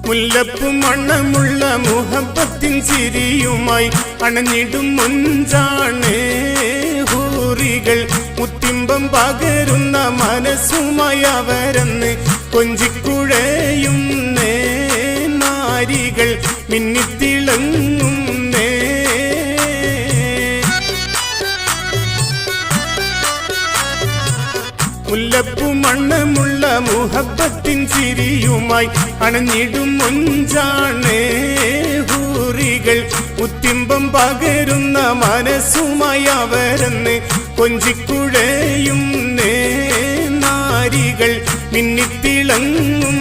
മുല്ലപ്പൂ മണമുള്ള മുഹബത്തിൻ ചിരിയുമായി അണഞ്ഞിടും മുഞ്ചാണ് ഹൂറികൾ. മുത്തിമ്പം പകരുന്ന മനസ്സുമായി അവരെന്ന് കൊഞ്ചിക്കുഴയും നാരികൾ മിന്നിത്തിളങ്ങും. മുല്ലപ്പൂ മണമുള്ള മുഹബത്തിൻ ചിരിയുമായി അണഞ്ഞിടും മുഞ്ചാണ് ഹൂറികൾ. മുത്തിമ്പം പകരുന്ന മനസ്സുമായി അവരെന്ന് കൊഞ്ചിക്കുഴയും നാരികൾ മിന്നിത്തിളങ്ങും.